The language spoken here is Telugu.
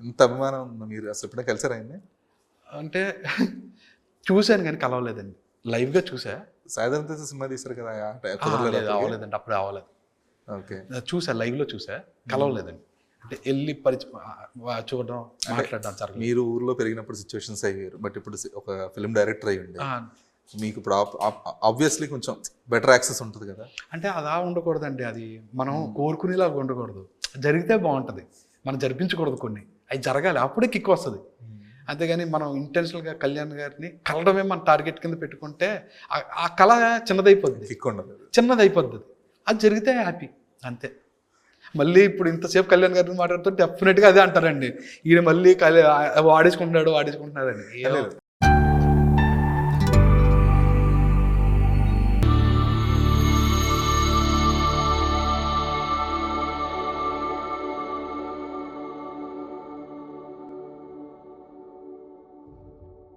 ఇంత అభిమానం ఉంది, మీరు అసలు ఎప్పుడైనా కలిసారా ఆయన్ని? అంటే చూశాను కానీ కలవలేదండి. లైవ్గా చూసా. సాయంత్రం తీసి సినిమా తీశారు కదా, లేదు, కుదరలేదు? అవ్వలేదండి, అప్పుడే అవ్వలేదు. ఓకే. చూసా, లైవ్లో చూసా, కలవలేదండి. అంటే వెళ్ళి చూడడం, మాట్లాడడం జరగలేదు. మీరు ఊర్లో పెరిగినప్పుడు సిచ్యువేషన్స్ అయ్యారు, బట్ ఇప్పుడు ఒక ఫిల్మ్ డైరెక్టర్ అయ్యి ఉండే మీకు ఇప్పుడు ఆబ్వియస్లీ కొంచెం బెటర్ యాక్సెస్ ఉంటుంది కదా. అంటే అలా ఉండకూడదండి, అది మనం కోరుకునేలాగా ఉండకూడదు. జరిగితే బాగుంటుంది, మనం జరిపించకూడదు, కొన్ని అవి జరగాలి, అప్పుడే కిక్ వస్తుంది. అంతేగాని మనం ఇంటెన్షనల్గా కళ్యాణ్ గారిని కలడమే మన టార్గెట్ కింద పెట్టుకుంటే ఆ కళ చిన్నదైపోద్ది, కిక్ ఉండదు, చిన్నదైపోద్ది. అది జరిగితే హ్యాపీ, అంతే. మళ్ళీ ఇప్పుడు ఇంతసేపు కళ్యాణ్ గారిని మాట్లాడుతూ డెఫినెట్గా అదే అంటారండి, ఈయన మళ్ళీ వాడేసుకుంటున్నాడు వాడేసుకుంటున్నాడండి.